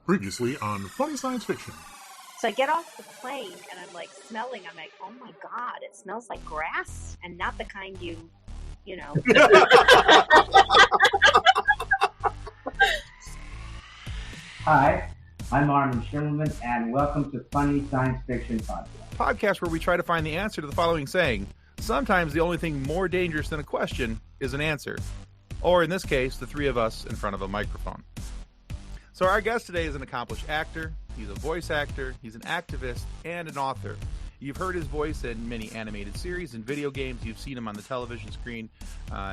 Previously on Funny Science Fiction. So I get off the plane and I'm like smelling. I'm like, oh my God, it smells like grass and not the kind you know. Hi, I'm Armin Shimerman, and welcome to Funny Science Fiction Podcast. Podcast where we try to find the answer to the following saying: sometimes the only thing more dangerous than a question is an answer. Or in this case, the three of us in front of a microphone. So our guest today is an accomplished actor, he's a voice actor, he's an activist, and an author. You've heard his voice in many animated series and video games. You've seen him on the television screen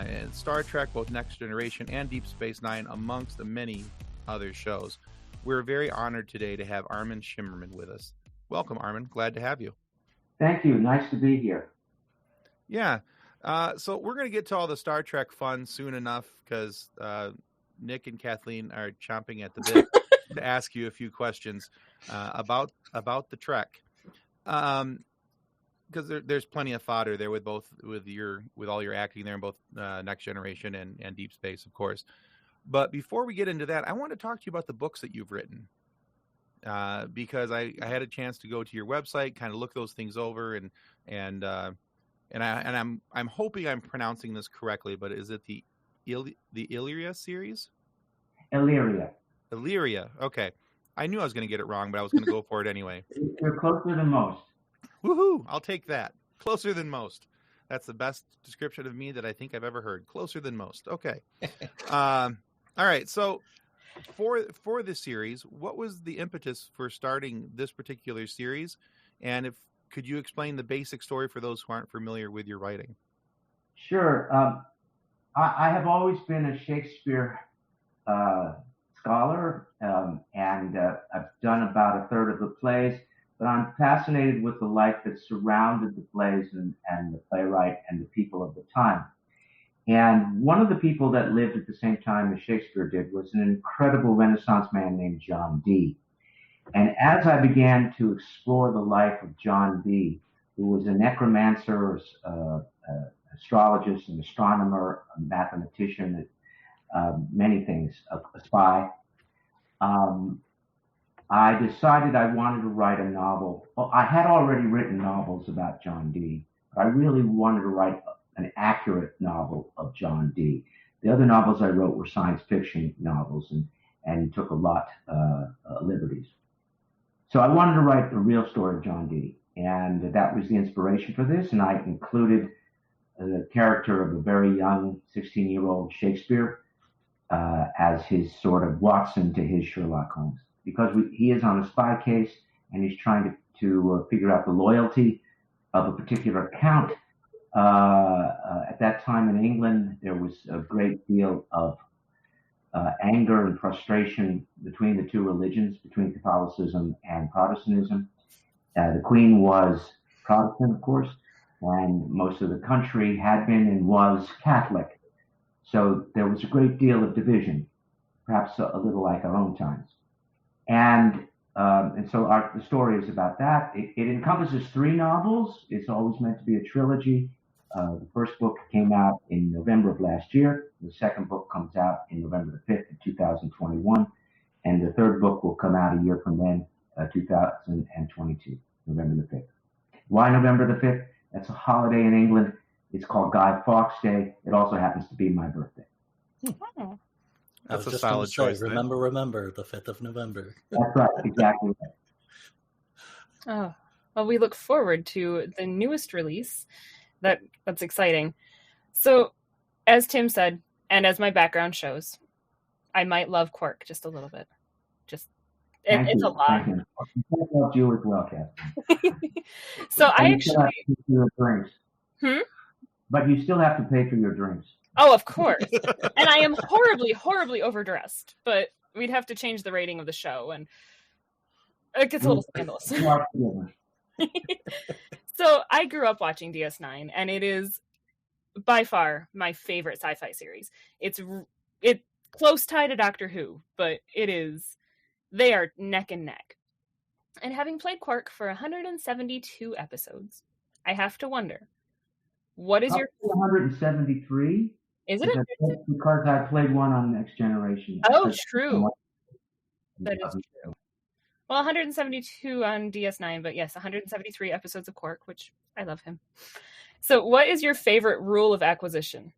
in Star Trek, both Next Generation and Deep Space Nine, amongst the many other shows. We're very honored today to have Armin Shimerman with us. Welcome, Armin. Glad to have you. Thank you. Nice to be here. Yeah. So we're going to get to all the Star Trek fun soon enough because Nick and Kathleen are chomping at the bit to ask you a few questions about the Trek. Because there's plenty of fodder there with all your acting there in both Next Generation and Deep Space, of course. But before we get into that, I want to talk to you about the books that you've written. Because I had a chance to go to your website, kind of look those things over, and I'm hoping I'm pronouncing this correctly, but is it the Illyria series? Illyria. Okay. I knew I was going to get it wrong, but I was going to go for it anyway. You're closer than most. Woohoo! I'll take that. Closer than most. That's the best description of me that I think I've ever heard. Closer than most. Okay. All right. So for this series, what was the impetus for starting this particular series? And could you explain the basic story for those who aren't familiar with your writing? Sure. I have always been a Shakespeare scholar, and I've done about a third of the plays, but I'm fascinated with the life that surrounded the plays and the playwright and the people of the time. And one of the people that lived at the same time as Shakespeare did was an incredible Renaissance man named John Dee. And as I began to explore the life of John Dee, who was a necromancer, astrologist, an astronomer, a mathematician, many things, a spy, I decided I wanted to write a novel. Well, I had already written novels about John Dee, but I really wanted to write an accurate novel of John Dee. The other novels I wrote were science fiction novels and took a lot of liberties. So I wanted to write a real story of John Dee, and that was the inspiration for this. And I included the character of a very young 16-year-old Shakespeare as his sort of Watson to his Sherlock Holmes, because he is on a spy case and he's trying to figure out the loyalty of a particular count. At that time in England, there was a great deal of anger and frustration between the two religions, between Catholicism and Protestantism. The Queen was Protestant, of course, and most of the country had been and was Catholic. So there was a great deal of division, perhaps a little like our own times. And so the story is about that. It encompasses 3 novels. It's always meant to be a trilogy. The first book came out in November of last year. The second book comes out in November the 5th of 2021. And the third book will come out a year from then, 2022, November the 5th. Why November the 5th? That's a holiday in England. It's called Guy Fawkes Day. It also happens to be my birthday. Oh. That's a solid choice. Remember, the 5th of November. That's right, exactly right. Oh, well, we look forward to the newest release. That's exciting. So, as Tim said, and as my background shows, I might love Quark just a little bit. It's a lot. I love you as well, Kath. So But I you still have actually... to pay for your drinks. But you still have to pay for your drinks. Oh, of course. And I am horribly, horribly overdressed, but we'd have to change the rating of the show, and it gets a little scandalous. So I grew up watching DS9, and it is by far my favorite sci-fi series. It's close tie to Doctor Who, but they are neck and neck. And having played Quark for 172 episodes, I have to wonder, what is your 173? Is it? Because I played one on Next Generation. Oh, true. That is true. Well, 172 on DS9, but yes, 173 episodes of Quark, which I love him. So what is your favorite rule of acquisition?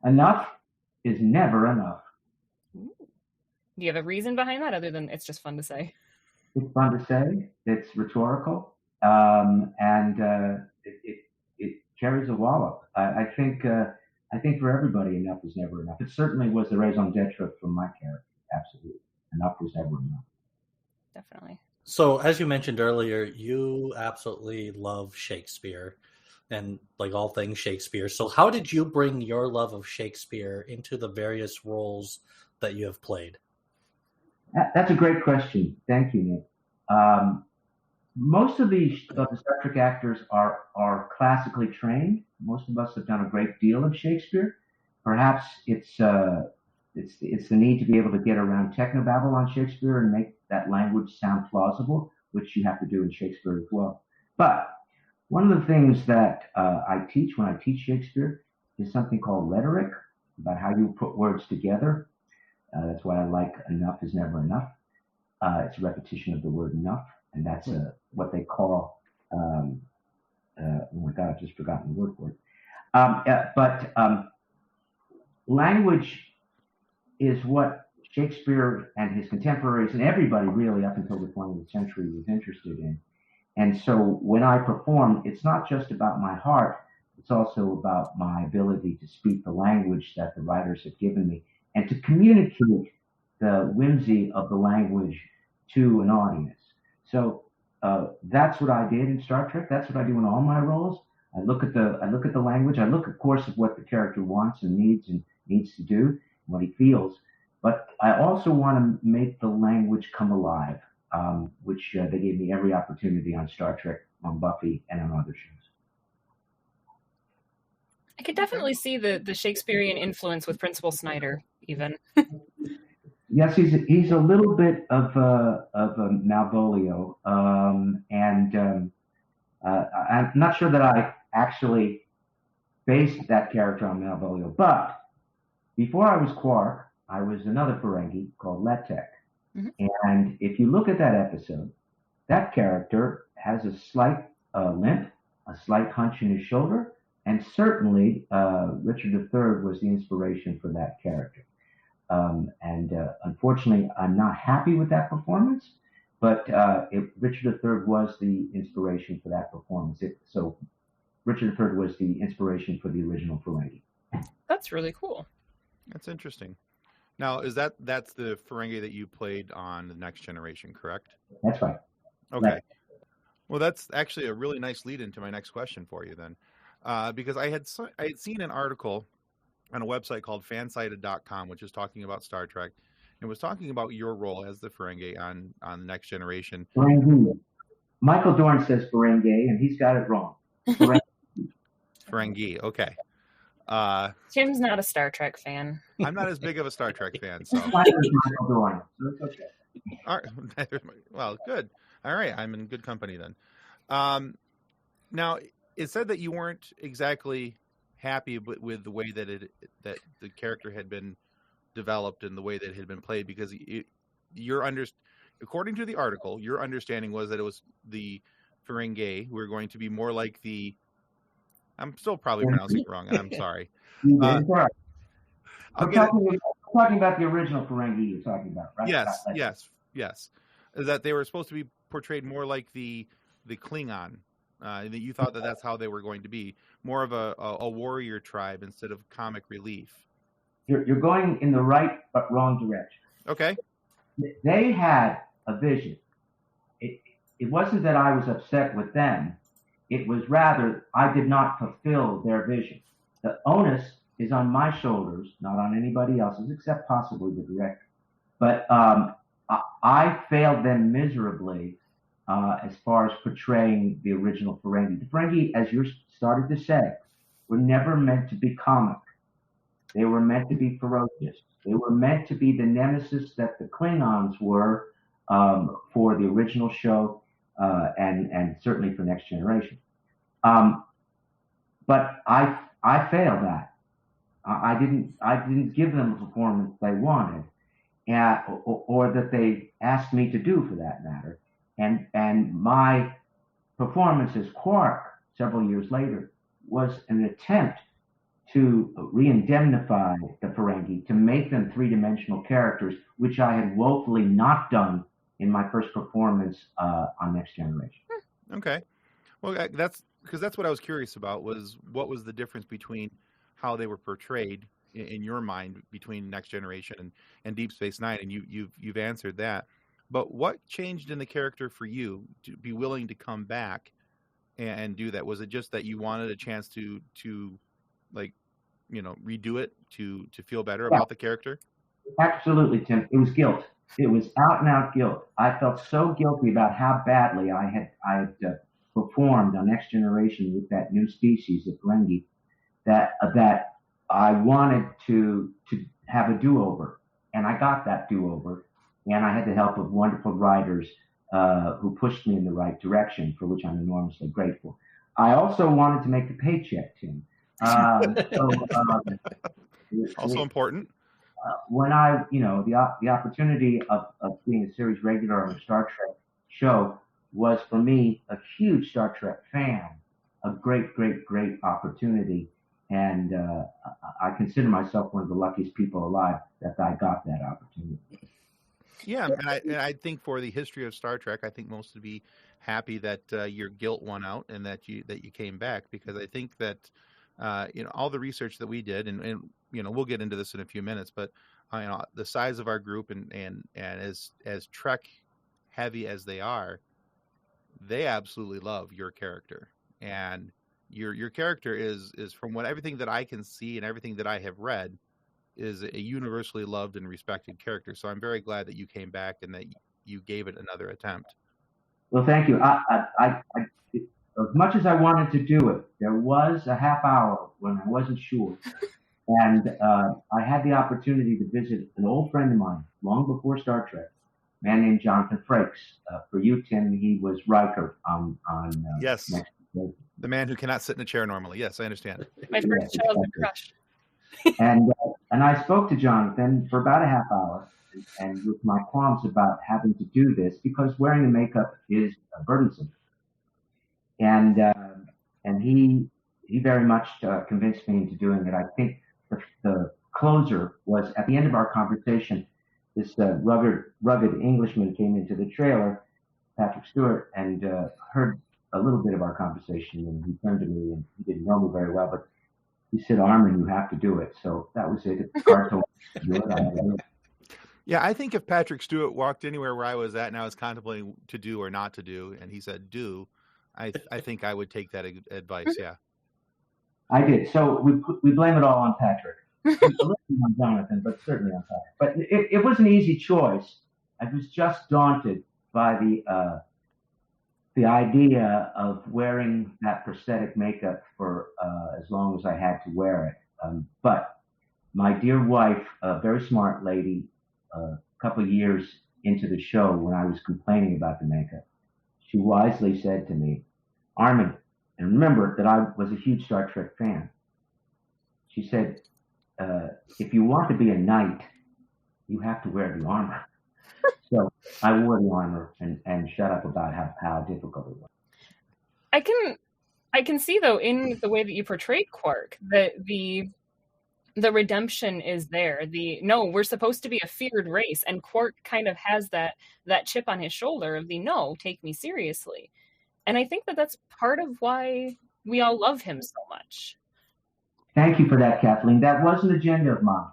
Enough is never enough. Ooh. Do you have a reason behind that other than it's just fun to say? It's fun to say. It's rhetorical. And it carries a wallop. I think for everybody, enough is never enough. It certainly was the raison d'etre for my character. Absolutely. Enough was never enough. Definitely. So, as you mentioned earlier, you absolutely love Shakespeare and like all things Shakespeare. So, how did you bring your love of Shakespeare into the various roles that you have played? That's a great question. Thank you, Nick. Most of the Star Trek actors are classically trained. Most of us have done a great deal of Shakespeare. Perhaps it's the need to be able to get around technobabble on Shakespeare and make that language sound plausible, which you have to do in Shakespeare as well. But one of the things that I teach when I teach Shakespeare is something called rhetoric, about how you put words together. That's why I like enough is never enough. It's a repetition of the word enough, and that's what they call, oh my God, I've just forgotten the word for it. Language is what Shakespeare and his contemporaries and everybody really up until the 20th century was interested in. And so when I perform, it's not just about my heart, it's also about my ability to speak the language that the writers have given me and to communicate the whimsy of the language to an audience. So that's what I did in Star Trek. That's what I do in all my roles. I look at the language. I look, of course, at what the character wants and needs to do, what he feels. But I also want to make the language come alive, which they gave me every opportunity on Star Trek, on Buffy, and on other shows. I could definitely see the Shakespearean influence with Principal Snyder, even. Yes, he's a little bit of a Malvolio, and I'm not sure that I actually based that character on Malvolio, but before I was Quark, I was another Ferengi called Letek. Mm-hmm. And if you look at that episode, that character has a slight limp, a slight hunch in his shoulder, and certainly Richard III was the inspiration for that character. Unfortunately, I'm not happy with that performance, but Richard III was the inspiration for that performance. So Richard III was the inspiration for the original Ferengi. That's really cool. That's interesting. Now, that's the Ferengi that you played on The Next Generation, correct? That's right. Okay. Right. Well, that's actually a really nice lead into my next question for you then, because I had seen an article on a website called fansided.com, which is talking about Star Trek, and was talking about your role as the Ferengi on The Next Generation. Ferengi. Michael Dorn says Ferengi, and he's got it wrong. Ferengi. Okay. Tim's not a Star Trek fan. I'm not as big of a Star Trek fan, so. Michael Dorn, so it's okay. All right. Well, good. All right, I'm in good company then. Now, it said that you weren't exactly happy with the way that that the character had been developed and the way that it had been played, because according to the article, your understanding was that it was the Ferengi who were going to be more like the. I'm still probably pronouncing it wrong, and I'm sorry. I'm talking about the original Ferengi you're talking about, right? Yes. That they were supposed to be portrayed more like the Klingon. That you thought that's how they were going to be, more of a warrior tribe instead of comic relief. You're going in the right but wrong direction. Okay. They had a vision. It wasn't that I was upset with them. It was rather I did not fulfill their vision. The onus is on my shoulders, not on anybody else's, except possibly the director. But I failed them miserably as far as portraying the original Ferengi. The Ferengi, as you started to say, were never meant to be comic. They were meant to be ferocious. They were meant to be the nemesis that the Klingons were for the original show and certainly for Next Generation. But I failed that. I didn't give them the performance they wanted, or that they asked me to do, for that matter. And my performance as Quark several years later was an attempt to re-indemnify the Ferengi, to make them three-dimensional characters, which I had woefully not done in my first performance on Next Generation. Okay. Well, that's because that's what I was curious about, was what was the difference between how they were portrayed in your mind between Next Generation and Deep Space Nine, and you've answered that. But what changed in the character for you to be willing to come back and do that? Was it just that you wanted a chance to like, redo it to feel better about the character? Absolutely, Tim. It was guilt. It was out and out guilt. I felt so guilty about how badly I had performed on Next Generation with that new species of Ferengi that I wanted to have a do-over, and I got that do-over, and I had the help of wonderful writers who pushed me in the right direction, for which I'm enormously grateful. I also wanted to make the paycheck, Tim. Also important. When the opportunity of being a series regular on a Star Trek show was, for me, a huge Star Trek fan, a great, great, great opportunity. And I consider myself one of the luckiest people alive that I got that opportunity. Yeah, and I think for the history of Star Trek, I think most would be happy that your guilt won out and that you came back, because I think that all the research that we did, and we'll get into this in a few minutes, but the size of our group and as Trek heavy as they are, they absolutely love your character, and your character is from everything that I can see and everything that I have read, is a universally loved and respected character. So I'm very glad that you came back and that you gave it another attempt. Well, thank you. I as much as I wanted to do it, there was a half hour when I wasn't sure. And I had the opportunity to visit an old friend of mine long before Star Trek, a man named Jonathan Frakes. For you, Tim, he was Riker on yes, the man who cannot sit in a chair normally. Yes, I understand. My first childhood crush. And I spoke to Jonathan for about a half hour, and with my qualms about having to do this, because wearing the makeup is burdensome. And he very much convinced me into doing it. I think the closer was at the end of our conversation. This rugged Englishman came into the trailer, Patrick Stewart, and heard a little bit of our conversation, and he turned to me, and he didn't know me very well, but he said, "Armin, you have to do it." So that was it. It's hard to do it. I had to do it. Yeah, I think if Patrick Stewart walked anywhere where I was at and I was contemplating to do or not to do, and he said do, I think I would take that advice. Yeah, I did. So we blame it all on Patrick. A little on Jonathan, but certainly on Patrick. But it was an easy choice. I was just daunted by the idea of wearing that prosthetic makeup for as long as I had to wear it. But my dear wife, a very smart lady, a couple of years into the show, when I was complaining about the makeup, she wisely said to me, "Armin," and remember that I was a huge Star Trek fan. She said, "If you want to be a knight, you have to wear the armor." So I wore the armor and shut up about how difficult it was. I can see, though, in the way that you portrayed Quark, that the redemption is there. No, we're supposed to be a feared race, and Quark kind of has that chip on his shoulder of no, take me seriously. And I think that that's part of why we all love him so much. Thank you for that, Kathleen. That was an agenda of mine.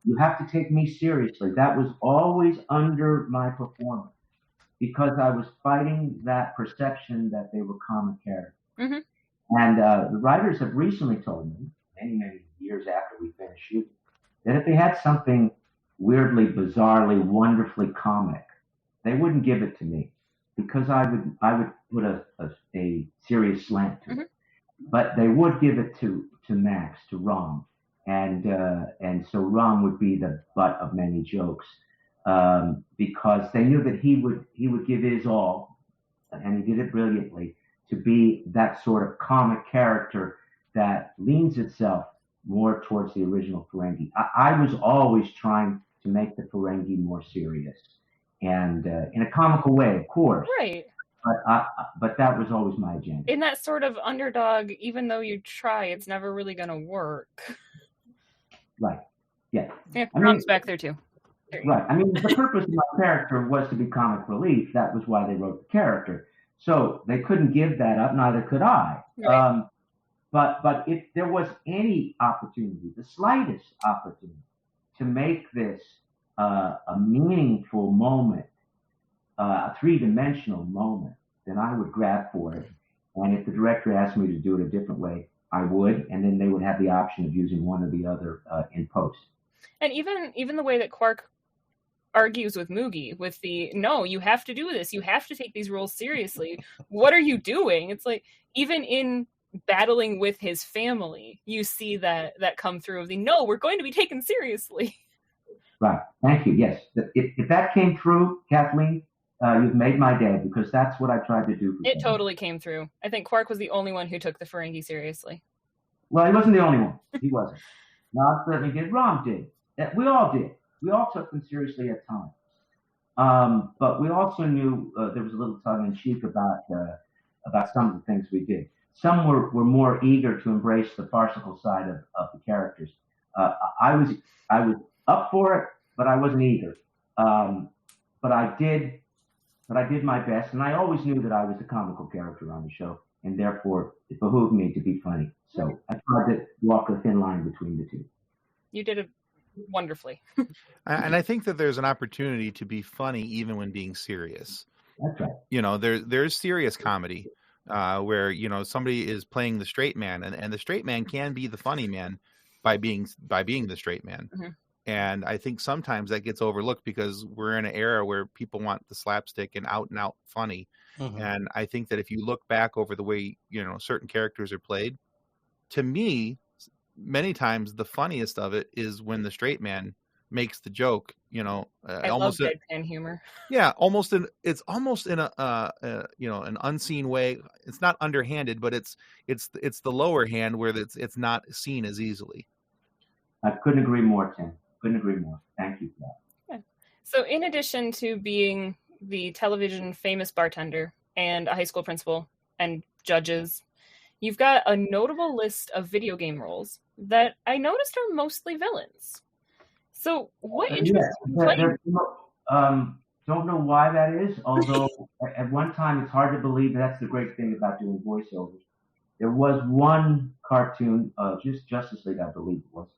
You have to take me seriously. That was always under my performance, because I was fighting that perception that they were comic characters. Mm-hmm. And the writers have recently told me, many years after we finished shooting, that if they had something weirdly, bizarrely, wonderfully comic, they wouldn't give it to me, because I would put a serious slant to it. But they would give it to Max, to Rom. And so Rom would be the butt of many jokes, because they knew that he would give his all, and he did it brilliantly, to be that sort of comic character that leans itself more towards the original Ferengi. I was always trying to make the Ferengi more serious, and in a comical way, of course. Right. But that was always my agenda. In that sort of underdog, even though you try, it's never really going to work. Right. Yeah. Yeah, Tom's back there too. Right. I mean, the purpose of my character was to be comic relief. That was why they wrote the character. So they couldn't give that up. Neither could I. Right. But if there was any opportunity, the slightest opportunity, to make this a meaningful moment, a three-dimensional moment, then I would grab for it. And if the director asked me to do it a different way, I would, and then they would have the option of using one or the other in post. And even the way that Quark argues with Moogie with the, no, you have to do this. You have to take these roles seriously. What are you doing? It's like, even in battling with his family, you see that come through of the, no, we're going to be taken seriously. Right. Thank you. Yes. If that came through, Kathleen, you've made my day, because that's what I tried to do. It totally came through. I think Quark was the only one who took the Ferengi seriously. Well, he wasn't the only one. He wasn't. No, I certainly did. Rom did. We all did. We all took them seriously at times. But we also knew there was a little tongue-in-cheek about some of the things we did. Some were more eager to embrace the farcical side of the characters. I was up for it, but I wasn't eager. But I did my best, and I always knew that I was the comical character on the show, and therefore it behooved me to be funny. So I tried to walk a thin line between the two. You did it wonderfully. And I think that there's an opportunity to be funny even when being serious. That's right. You know, there's serious comedy where, you know, somebody is playing the straight man, and the straight man can be the funny man by being the straight man. Mm-hmm. And I think sometimes that gets overlooked because we're in an era where people want the slapstick and out funny. Mm-hmm. And I think that if you look back over the way, you know, certain characters are played, to me, many times the funniest of it is when the straight man makes the joke, you know, I love deadpan humor. Yeah. It's almost in a you know, an unseen way. It's not underhanded, but it's the lower hand where it's not seen as easily. I couldn't agree more, Tim. Couldn't agree more. Thank you for that. Yeah. So in addition to being the television famous bartender and a high school principal and judges, you've got a notable list of video game roles that I noticed are mostly villains. So what interests you playing? Don't know why that is, although at one time it's hard to believe. That's the great thing about doing voiceovers. There was one cartoon, just Justice League, I believe it was,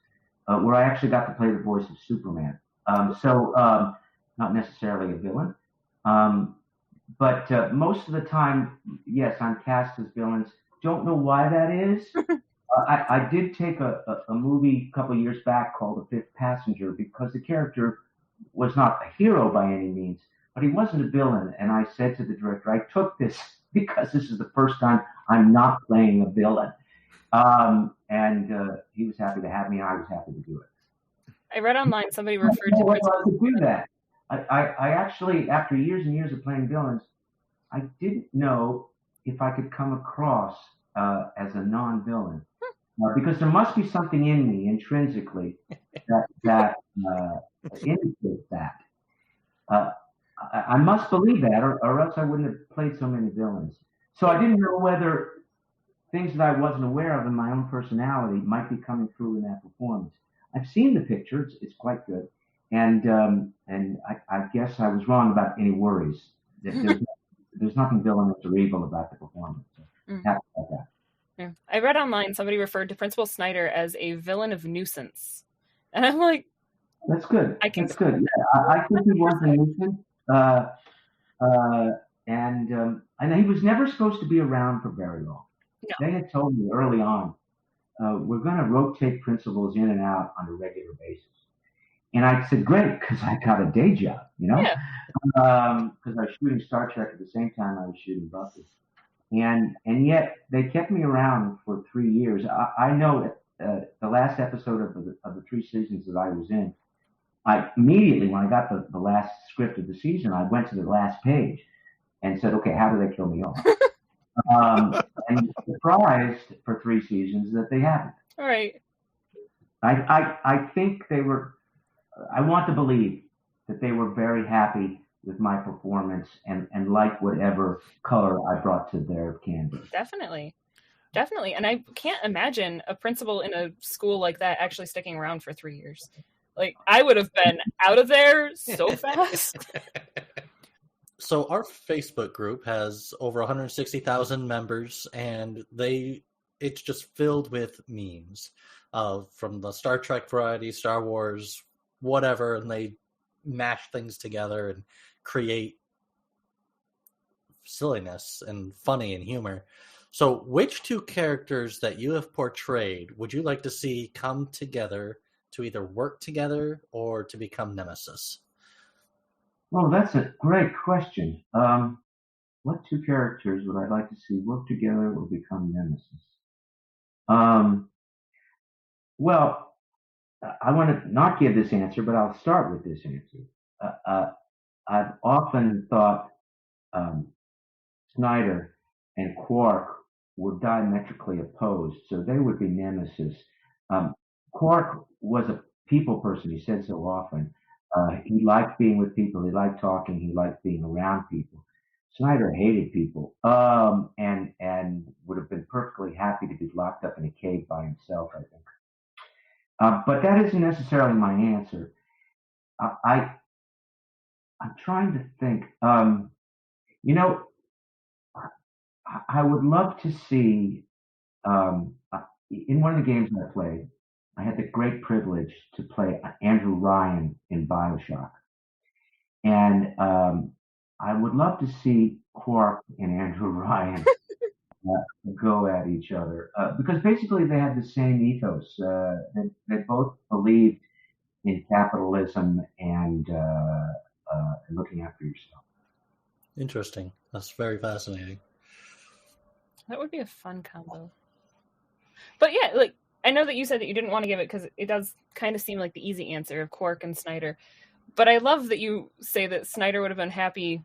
where I actually got to play the voice of Superman. So not necessarily a villain. But most of the time, yes, I'm cast as villains. Don't know why that is. I did take a movie a couple of years back called The Fifth Passenger, because the character was not a hero by any means, but he wasn't a villain. And I said to the director, I took this because this is the first time I'm not playing a villain. And he was happy to have me, and I was happy to do it. I read online somebody referred to Principal do that. I actually, after years and years of playing villains, I didn't know if I could come across as a non-villain, because there must be something in me intrinsically that indicates that. I must believe that, or else I wouldn't have played so many villains. So I didn't know whether things that I wasn't aware of in my own personality might be coming through in that performance. I've seen the picture; it's quite good, and I guess I was wrong about any worries. There's nothing villainous or evil about the performance. So happy about that. Yeah. I read online somebody referred to Principal Snyder as a villain of nuisance, and I'm like, that's good. That's good. Yeah, I think he was a nuisance, and he was never supposed to be around for very long. No. They had told me early on, we're going to rotate principals in and out on a regular basis. And I said, great, because I got a day job, you know? Yeah. Because I was shooting Star Trek at the same time I was shooting Buffy. And yet they kept me around for 3 years. I know that the last episode of the 3 seasons that I was in, I immediately, when I got the last script of the season, I went to the last page and said, okay, how do they kill me off? And surprised for 3 seasons that they haven't. All right. I think they were I want to believe that they were very happy with my performance and liked whatever color I brought to their canvas. Definitely. And I can't imagine a principal in a school like that actually sticking around for 3 years. Like, I would have been out of there so fast. So our Facebook group has over 160,000 members, and it's just filled with memes from the Star Trek variety, Star Wars, whatever, and they mash things together and create silliness and funny and humor. So which two characters that you have portrayed would you like to see come together to either work together or to become nemesis? Well, that's a great question. What two characters would I like to see work together or become nemesis? Well, I want to not give this answer, but I'll start with this answer. I've often thought Snyder and Quark were diametrically opposed, so they would be nemesis. Quark was a people person, he said so often. He liked being with people, he liked talking, he liked being around people. Snyder hated people, and would have been perfectly happy to be locked up in a cave by himself, I think. But that isn't necessarily my answer. I'm trying to think. I would love to see, in one of the games I played, I had the great privilege to play Andrew Ryan in BioShock. And I would love to see Quark and Andrew Ryan go at each other, because basically they had the same ethos. They both believed in capitalism and looking after yourself. Interesting. That's very fascinating. That would be a fun combo. But yeah, like, I know that you said that you didn't want to give it because it does kind of seem like the easy answer of Quark and Snyder. But I love that you say that Snyder would have been happy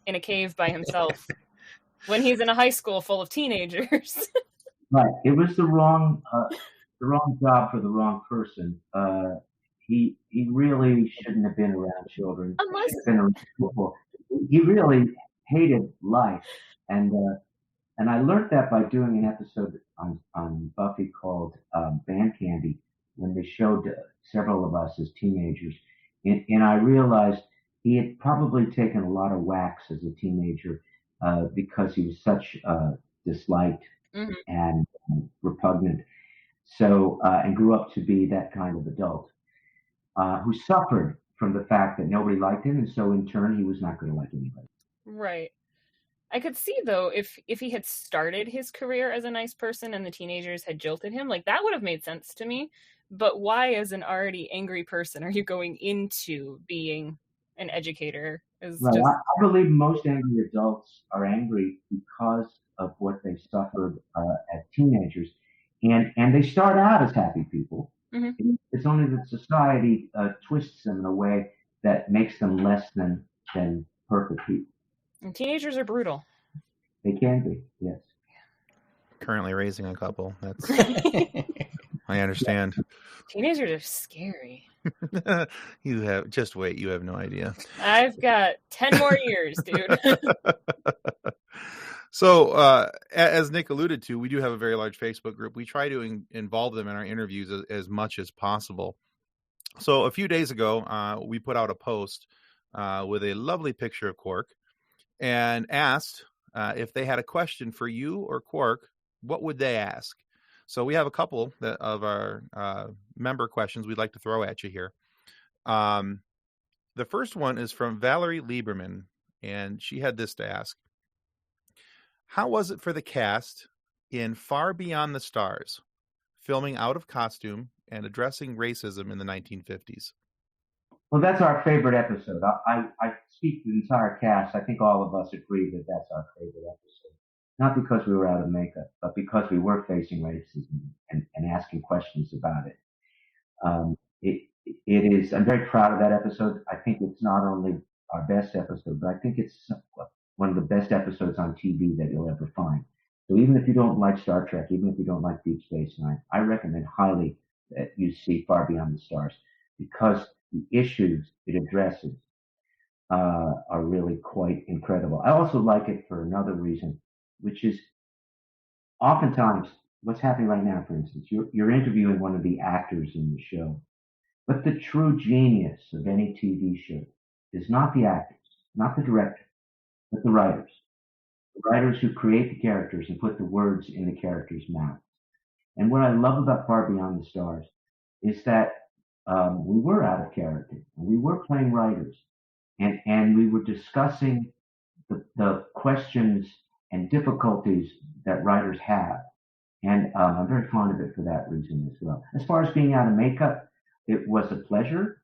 in a cave by himself when he's in a high school full of teenagers. Right. It was the wrong job for the wrong person. He really shouldn't have been around children. Unless... He been around people. He really hated life, and I learned that by doing an episode on Buffy called Band Candy, when they showed several of us as teenagers, and I realized he had probably taken a lot of whacks as a teenager because he was such disliked and repugnant. So and grew up to be that kind of adult who suffered from the fact that nobody liked him, and so in turn he was not going to like anybody. Right. I could see, though, if he had started his career as a nice person and the teenagers had jilted him, like, that would have made sense to me. But why, as an already angry person, are you going into being an educator? Right. I believe most angry adults are angry because of what they suffered as teenagers. And they start out as happy people. Mm-hmm. It's only that society twists them in a way that makes them less than perfect people. And teenagers are brutal. They can be, yes. Currently raising a couple. That's I understand. Teenagers are scary. You have no idea. I've got 10 more years, dude. So, as Nick alluded to, we do have a very large Facebook group. We try to involve them in our interviews as much as possible. So, a few days ago, we put out a post with a lovely picture of Quark and asked if they had a question for you or Quark, what would they ask? So, we have a couple of our member questions we'd like to throw at you here. The first one is from Valerie Lieberman, and she had this to ask. How was it for the cast in Far Beyond the Stars, filming out of costume and addressing racism in the 1950s? Well, that's our favorite episode. I speak for the entire cast. I think all of us agree that that's our favorite episode. Not because we were out of makeup, but because we were facing racism and asking questions about it. It is, I'm very proud of that episode. I think it's not only our best episode, but I think it's one of the best episodes on TV that you'll ever find. So even if you don't like Star Trek, even if you don't like Deep Space Nine, I recommend highly that you see Far Beyond the Stars, because the issues it addresses are really quite incredible. I also like it for another reason, which is oftentimes what's happening right now, for instance, you're interviewing one of the actors in the show, but the true genius of any TV show is not the actors, not the director, but the writers. The writers who create the characters and put the words in the characters' mouths. And what I love about Far Beyond the Stars is that we were out of character. We were playing writers. And we were discussing the questions and difficulties that writers have. And I'm very fond of it for that reason as well. As far as being out of makeup, it was a pleasure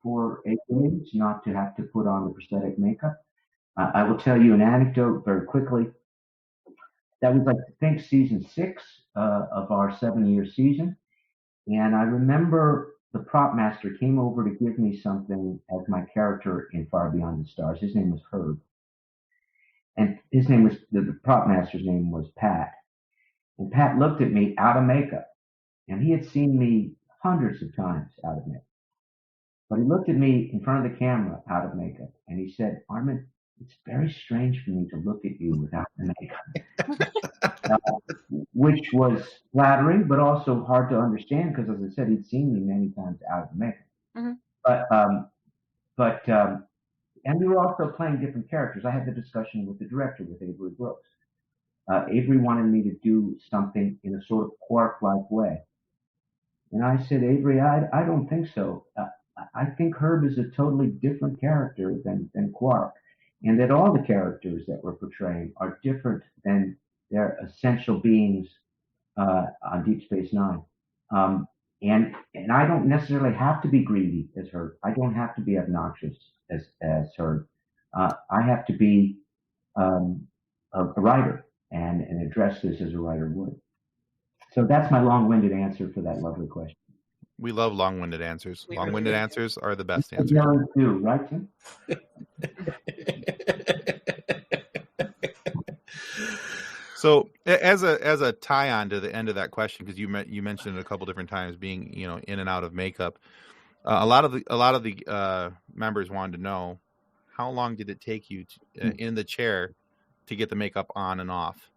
for Avery not to have to put on the prosthetic makeup. I will tell you an anecdote very quickly. That was, I think, season 6 of our 7-year season. And I remember the prop master came over to give me something as my character in Far Beyond the Stars. His name was Herb. And his name was, the prop master's name was Pat. And Pat looked at me out of makeup. And he had seen me hundreds of times out of makeup. But he looked at me in front of the camera out of makeup. And he said, Armin, it's very strange for me to look at you without the makeup. Which was flattering, but also hard to understand because, as I said, he'd seen me many times out of the makeup. Mm-hmm. And we were also playing different characters. I had the discussion with the director, with Avery Brooks. Avery wanted me to do something in a sort of Quark-like way. And I said, Avery, I don't think so. I think Herb is a totally different character than Quark. And that all the characters that we're portraying are different than their essential beings on Deep Space Nine. And I don't necessarily have to be greedy as Herb. I don't have to be obnoxious as Herb. I have to be a writer and address this as a writer would. So that's my long-winded answer for that lovely question. We love long-winded answers. Long-winded answers are the best answers. Yeah, do, right, Tim? So, as a tie-on to the end of that question, because you mentioned it a couple different times, being in and out of makeup, a lot of the members wanted to know how long did it take you in the chair to get the makeup on and off?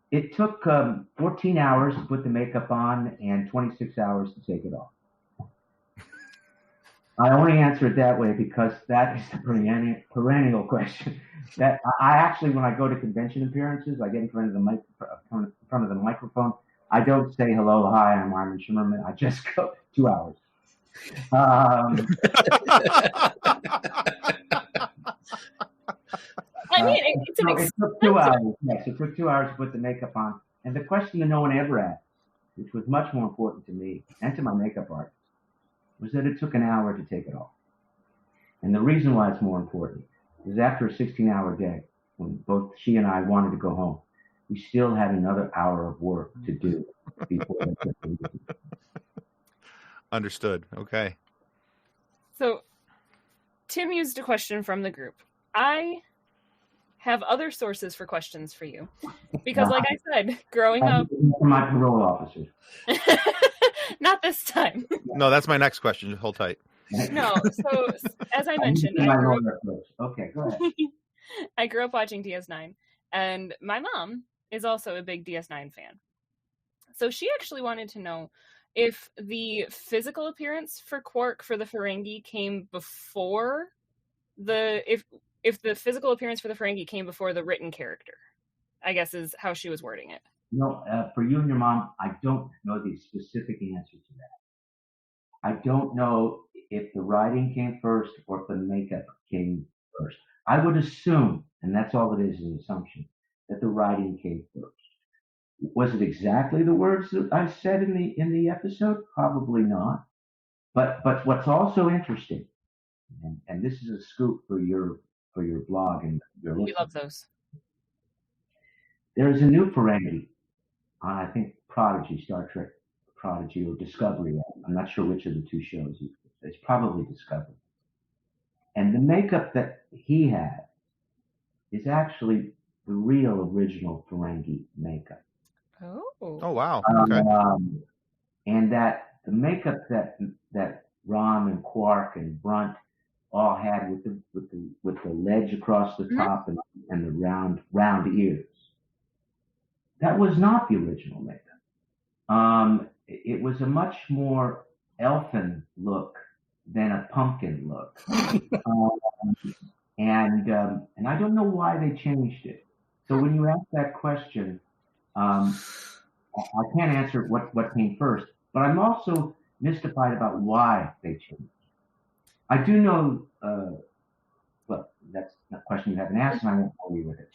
It took 14 hours to put the makeup on and 26 hours to take it off. I only answer it that way because that is the perennial question. That I actually, when I go to convention appearances, I get in front of the microphone. I don't say hello, hi, I'm Armin Shimerman. I just go 2 hours. I mean, it's an it took 2 hours. Yes, it took 2 hours to put the makeup on. And the question that no one ever asked, which was much more important to me and to my makeup artist, was that it took an hour to take it off. And the reason why it's more important is after a 16-hour day, when both she and I wanted to go home, we still had another hour of work to do before that. Understood. Okay. So, Tim used a question from the group. I have other sources for questions for you. Because, like I said, growing up... My parole officer. Not this time. No, that's my next question. Just hold tight. No, so as I mentioned, okay, go ahead. I grew up watching DS9, and my mom is also a big DS9 fan. So she actually wanted to know if the physical appearance for Quark for the Ferengi came before if the physical appearance for the Ferengi came before the written character, I guess is how she was wording it. No, for you and your mom, I don't know the specific answer to that. I don't know if the writing came first or if the makeup came first. I would assume, and that's all it is an assumption, that the writing came first. Was it exactly the words that I said in the episode? Probably not. But what's also interesting, and this is a scoop for your blog and your listeners. We love those. There is a new Ferengi on, I think, Prodigy, Star Trek Prodigy, or Discovery. I'm not sure which of the two shows. It's probably Discovery. And the makeup that he had is actually the real original Ferengi makeup. Oh wow. Okay. And that the makeup that Rom and Quark and Brunt all had with the ledge across the top and the round ears. That was not the original makeup. It was a much more elfin look than a pumpkin look. And I don't know why they changed it. So when you ask that question, I can't answer what came first, but I'm also mystified about why they changed it. I do know, well, that's a question you haven't asked, and I won't bore you with it.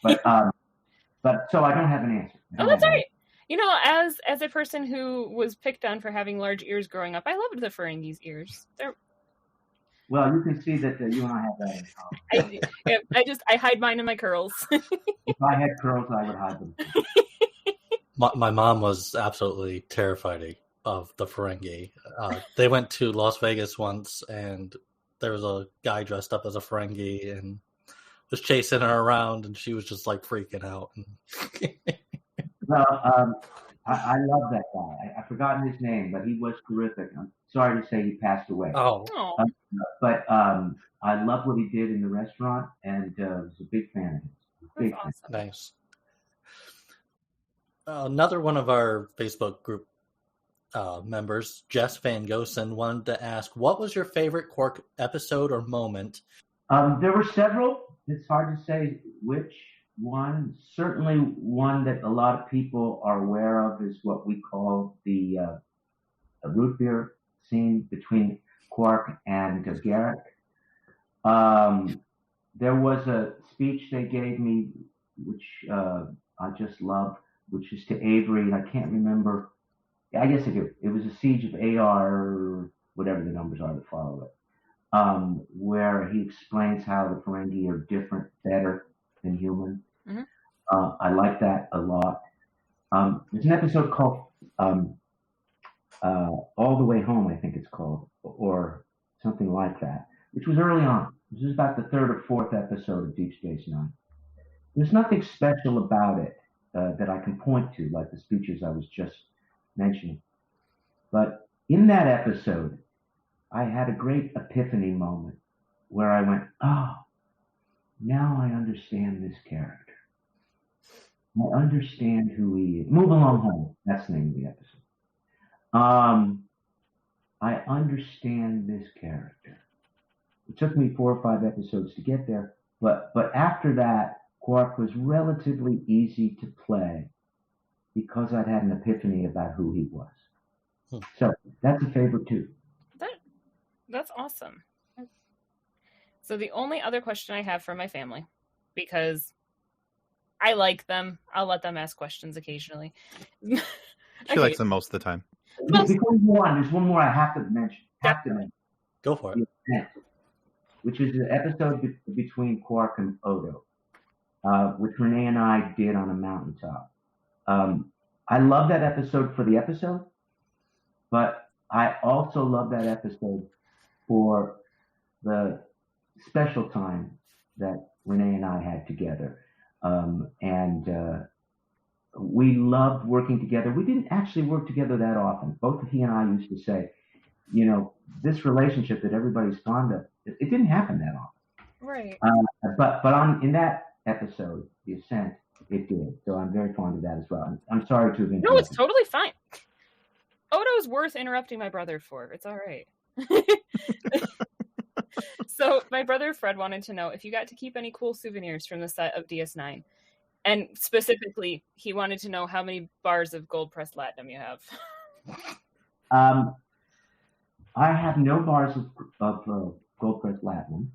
But so I don't have an answer. Oh, that's all right. You know, as a person who was picked on for having large ears growing up, I loved the Ferengi's ears. Well, you can see that you and I have that in common. I hide mine in my curls. If I had curls, I would hide them. My mom was absolutely terrified of the Ferengi. They went to Las Vegas once, and there was a guy dressed up as a Ferengi and was chasing her around, and she was just like freaking out. Well, I love that guy. I've forgotten his name, but he was terrific. I'm sorry to say he passed away. Oh. But I loved what he did in the restaurant, and was a big fan of his. Big fan. Awesome. Nice. Another one of our Facebook group members, Jess Van Gosen, wanted to ask, what was your favorite Quark episode or moment? There were several. It's hard to say which one. Certainly one that a lot of people are aware of is what we call the root beer scene between Quark and Garrick. There was a speech they gave me, which I just loved, which is to Avery, and I can't remember. I guess I do. It was a siege of AR, whatever the numbers are that follow it, where he explains how the Ferengi are different, better than human. Mm-hmm. I like that a lot. There's an episode called All the Way Home, I think it's called, or something like that, which was early on. This is about the third or fourth episode of Deep Space Nine. There's nothing special about it that I can point to, like the speeches I was just mentioning. But in that episode, I had a great epiphany moment where I went, oh, now I understand this character. I understand who he is. Move Along Home. That's the name of the episode. I understand this character. It took me 4 or 5 episodes to get there, but after that, Quark was relatively easy to play because I'd had an epiphany about who he was. So that's a favorite too. That's awesome. So the only other question I have for my family, because I like them, I'll let them ask questions occasionally. She likes them most of the time. There's one more I have to mention. Go for it. Which is an episode between Quark and Odo, which Renee and I did on a mountaintop. I love that episode for the episode, but I also love that episode for the special time that Renee and I had together. We loved working together. We didn't actually work together that often. Both he and I used to say, you know, this relationship that everybody's fond of, it didn't happen that often. Right. But in that episode, The Ascent, it did. So I'm very fond of that as well. I'm sorry to have interrupted. No, it's totally fine. Odo's worth interrupting my brother for. It's all right. So my brother Fred wanted to know if you got to keep any cool souvenirs from the set of DS9. And specifically, he wanted to know how many bars of gold-pressed latinum you have. I have no bars of gold-pressed latinum.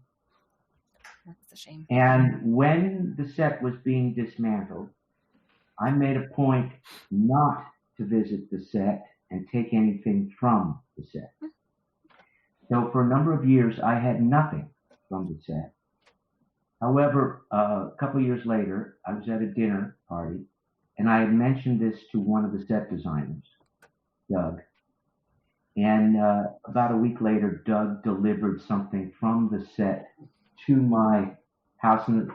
That's a shame. And when the set was being dismantled, I made a point not to visit the set and take anything from the set. So for a number of years, I had nothing from the set. However, a couple of years later, I was at a dinner party, and I had mentioned this to one of the set designers, Doug. And about a week later, Doug delivered something from the set to my house. And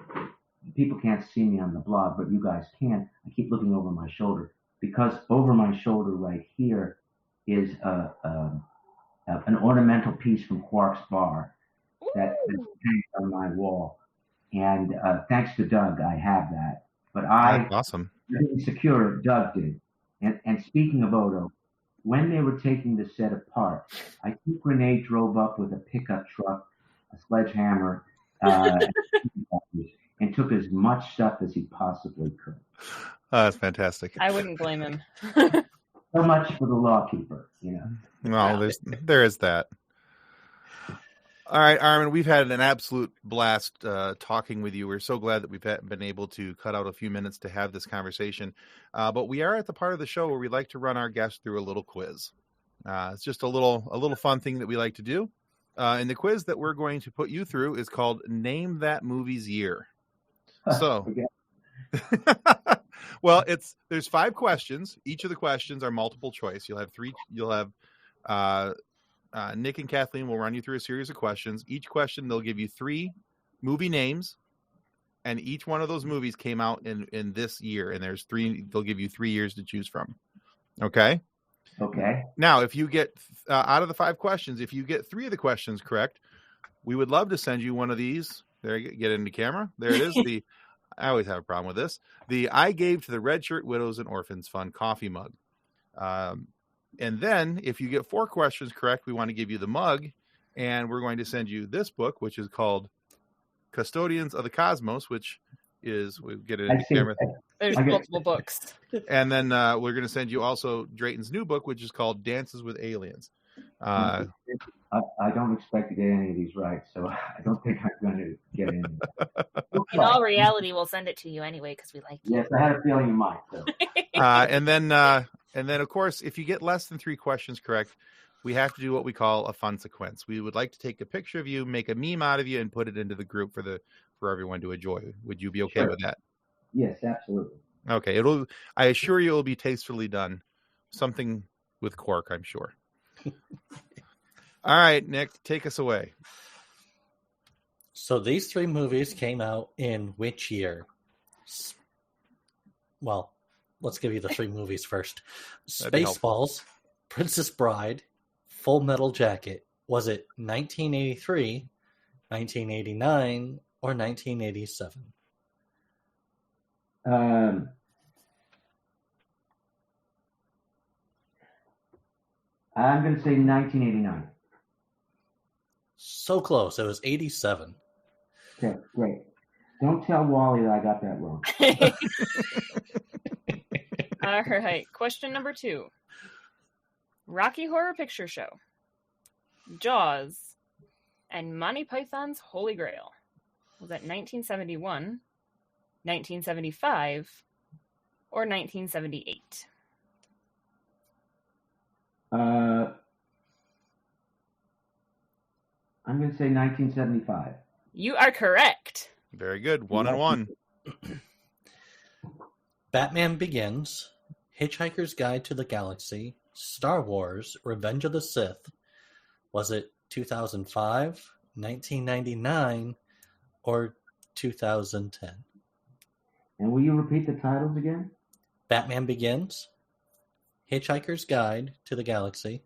people can't see me on the blog, but you guys can. I keep looking over my shoulder because over my shoulder right here is a an ornamental piece from Quark's bar that Ooh. is hanging on my wall. And thanks to Doug, I have that. But That's awesome. didn't secure it. Doug did. And speaking of Odo, when they were taking the set apart, I think Renee drove up with a pickup truck, a sledgehammer, and took as much stuff as he possibly could. That's fantastic. I wouldn't blame him. So much for the lawkeeper, Well, there is that. All right, Armin, we've had an absolute blast talking with you. We're so glad that we've been able to cut out a few minutes to have this conversation. But we are at the part of the show where we like to run our guests through a little quiz. It's just a little fun thing that we like to do. And the quiz that we're going to put you through is called Name That Movie's Year. So, well, there's 5 questions. Each of the questions are multiple choice. You'll have Nick and Kathleen will run you through a series of questions. Each question, they'll give you 3 movie names, and each one of those movies came out in this year. And there's 3. They'll give you 3 years to choose from. Okay. Okay. Now, if you get out of the 5 questions, if you get 3 of the questions correct, we would love to send you one of these. There, get into camera. There it is. I always have a problem with this. The I Gave to the Red Shirt Widows and Orphans Fund coffee mug. And then if you get 4 questions correct, we want to give you the mug, and we're going to send you this book, which is called Custodians of the Cosmos, which is, we get it into camera. There's multiple books. And then we're going to send you also Drayton's new book, which is called Dances with Aliens. I don't expect to get any of these right, so I don't think I'm going to get any. In all reality, we'll send it to you anyway because we like you. Yes, I had a feeling you might. So. And then, of course, if you get less than 3 questions correct, we have to do what we call a fun sequence. We would like to take a picture of you, make a meme out of you, and put it into the group for everyone to enjoy. Would you be okay with that? Yes, absolutely. Okay. I assure you, it will be tastefully done. Something with Quark, I'm sure. All right, Nick, take us away. So these 3 movies came out in which year? Well, let's give you the 3 movies first. Spaceballs, Princess Bride, Full Metal Jacket. Was it 1983, 1989, or 1987? I'm going to say 1989. So close. It was 87. Okay, great. Don't tell Wally that I got that wrong. All right. Question number 2. Rocky Horror Picture Show, Jaws, and Monty Python's Holy Grail. Was that 1971, 1975, or 1978? I'm going to say 1975. You are correct. Very good. 1 and 1. Batman Begins, Hitchhiker's Guide to the Galaxy, Star Wars, Revenge of the Sith. Was it 2005, 1999, or 2010? And will you repeat the titles again? Batman Begins, Hitchhiker's Guide to the Galaxy,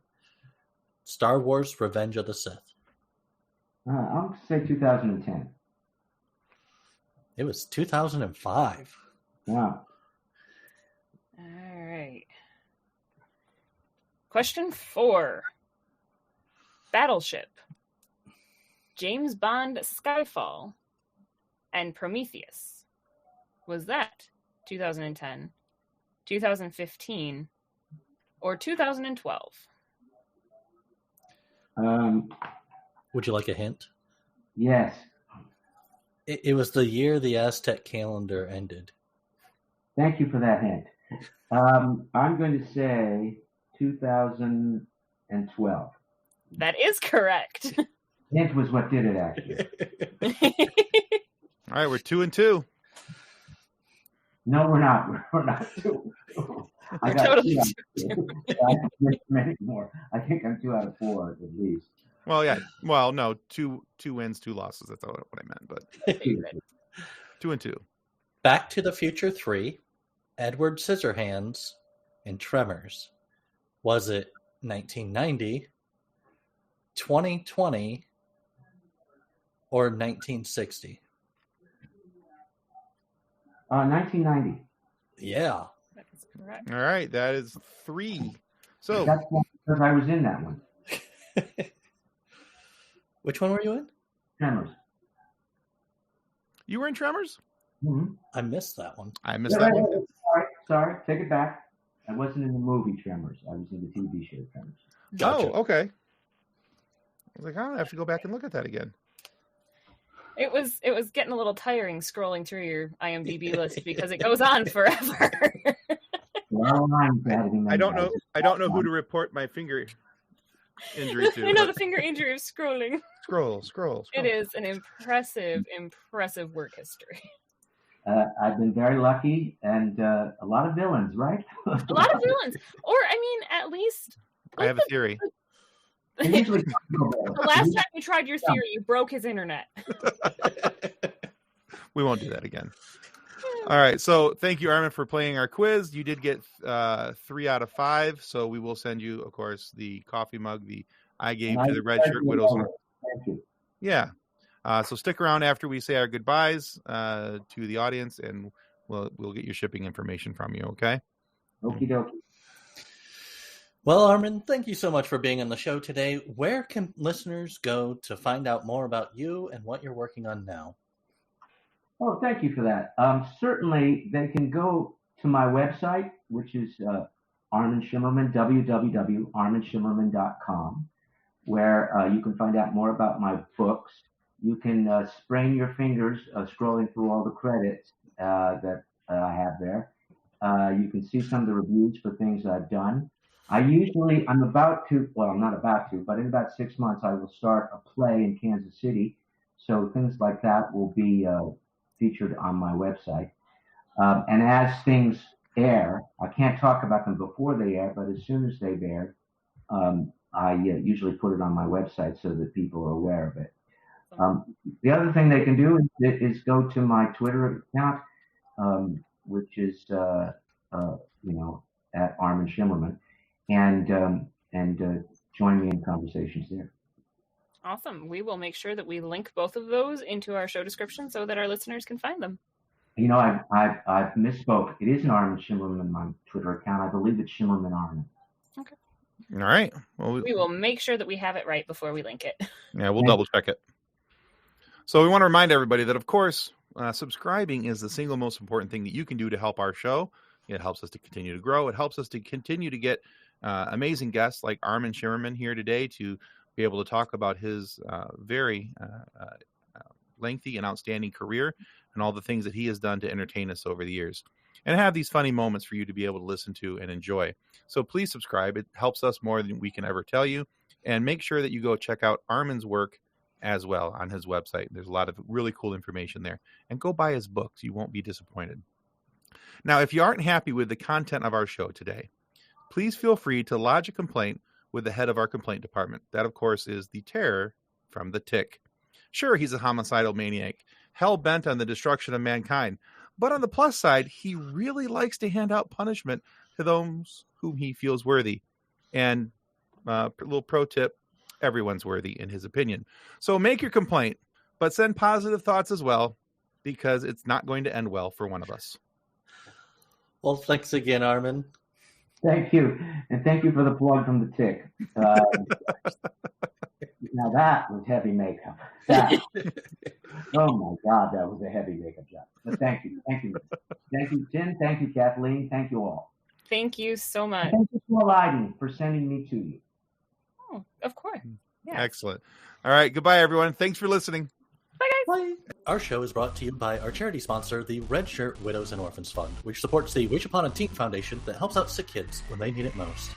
Star Wars, Revenge of the Sith. I'm going to say 2010. It was 2005. Wow. All right. Question 4. Battleship, James Bond Skyfall, and Prometheus. Was that 2010, 2015, or 2012? Would you like a hint? Yes. It was the year the Aztec calendar ended. Thank you for that hint. I'm going to say 2012. That is correct. Hint was what did it, actually. All right, we're 2 and 2. No, we're not. We're not 2. I got totally 2 out of 2. I have many more. I think I'm 2 out of 4 at least. Well, yeah. Well, no, 2 wins, 2 losses. That's what I meant. But 2 and 2. Back to the Future 3, Edward Scissorhands, and Tremors. Was it 1990, 2020 or 1960? 1990. Yeah. That is correct. All right, that is 3. So That's one because I was in that one. Which one were you in? Tremors. you were in Tremors? Mm-hmm. I missed that one. I missed that one. Too. Sorry, take it back. I wasn't in the movie Tremors. I was in the TV show Tremors. Gotcha. Oh, okay. I was like, I have to go back and look at that again. It was getting a little tiring scrolling through your IMDb list because it goes on forever. I don't know who to report my finger injury to. I know the finger injury of scrolling. Scroll. It is an impressive work history. I've been very lucky, and a lot of villains, right? A lot of villains, or I mean, at least I have a theory. The last time you tried your theory, you broke his internet. We won't do that again. All right. So thank you, Armin, for playing our quiz. You did get 3 out of 5. So we will send you, of course, the coffee mug I gave to the Red Shirt Widows. Thank you. Yeah. So stick around after we say our goodbyes to the audience, and we'll get your shipping information from you. Okay. Okie dokie. Well, Armin, thank you so much for being on the show today. Where can listeners go to find out more about you and what you're working on now? Oh, thank you for that. Certainly, they can go to my website, which is Armin Shimerman, www.arminshimerman.com, where you can find out more about my books. You can sprain your fingers scrolling through all the credits that I have there. You can see some of the reviews for things I've done. I'm about to, well, I'm not about to, but in about 6 months, I will start a play in Kansas City. So things like that will be featured on my website. And as things air, I can't talk about them before they air, but as soon as they've aired, I usually put it on my website so that people are aware of it. The other thing they can do is go to my Twitter account, which is, at Armin Shimerman, and join me in conversations there. Awesome. We will make sure that we link both of those into our show description so that our listeners can find them. I've misspoke. It isn't Armin Shimerman, my Twitter account. I believe it's Shimerman Armin. Okay. All right. Well, we will make sure that we have it right before we link it. Yeah, we'll double check it. So we want to remind everybody that, of course, subscribing is the single most important thing that you can do to help our show. It helps us to continue to grow. It helps us to continue to get amazing guests like Armin Shimerman here today to be able to talk about his very lengthy and outstanding career and all the things that he has done to entertain us over the years and have these funny moments for you to be able to listen to and enjoy. So please subscribe. It helps us more than we can ever tell you. And make sure that you go check out Armin's work as well on his website. There's a lot of really cool information there. And go buy his books. You won't be disappointed. Now, if you aren't happy with the content of our show today, please feel free to lodge a complaint with the head of our complaint department. That, of course, is the Terror from the Tick. Sure, he's a homicidal maniac, hell-bent on the destruction of mankind. But on the plus side, he really likes to hand out punishment to those whom he feels worthy. And a little pro tip, everyone's worthy in his opinion. So make your complaint, but send positive thoughts as well, because it's not going to end well for one of us. Well, thanks again, Armin. Thank you. And thank you for the plug from the Tick. Now that was heavy makeup. Oh my God, that was a heavy makeup job. But thank you. Thank you. Thank you, Tim. Thank you, Kathleen. Thank you all. Thank you so much. And thank you, Paul Iden, for sending me to you. Oh, of course. Yeah. Excellent. All right. Goodbye, everyone. Thanks for listening. Bye, guys. Bye. Our show is brought to you by our charity sponsor, the Red Shirt Widows and Orphans Fund, which supports the Wish Upon a Teen Foundation that helps out sick kids when they need it most.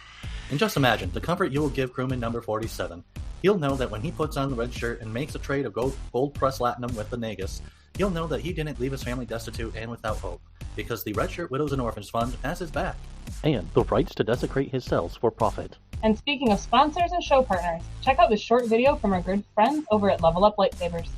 And just imagine the comfort you will give crewman number 47. He'll know that when he puts on the red shirt and makes a trade of gold press latinum with the Nagus, he'll know that he didn't leave his family destitute and without hope, because the Red Shirt Widows and Orphans Fund has his back. And the rights to desecrate his cells for profit. And speaking of sponsors and show partners, check out this short video from our good friends over at Level Up Lightsabers.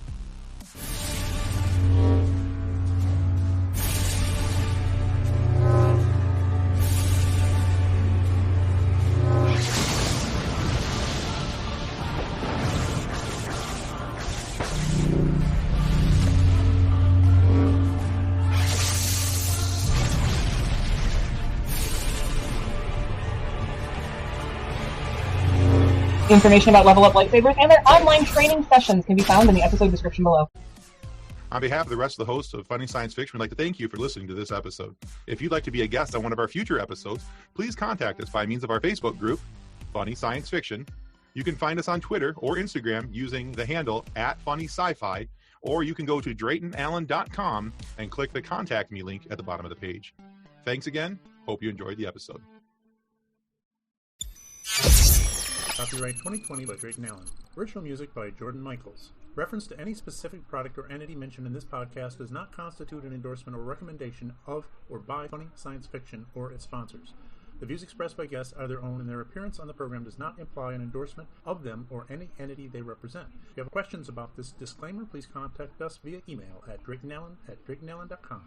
Information about Level Up Lightsabers and their online training sessions can be found in the episode description below. On behalf of the rest of the hosts of Funny Science Fiction, we'd like to thank you for listening to this episode. If you'd like to be a guest on one of our future episodes, please contact us by means of our Facebook group, Funny Science Fiction. You can find us on Twitter or Instagram using the handle @FunnySci-Fi, or you can go to DraytonAllen.com and click the Contact Me link at the bottom of the page. Thanks again. Hope you enjoyed the episode. Copyright 2020 by Drayton Allen. Original music by Jordan Michaels. Reference to any specific product or entity mentioned in this podcast does not constitute an endorsement or recommendation of or by Funny Science Fiction or its sponsors. The views expressed by guests are their own, and their appearance on the program does not imply an endorsement of them or any entity they represent. If you have questions about this disclaimer, please contact us via email at DraytonAllen@DraytonAllen.com.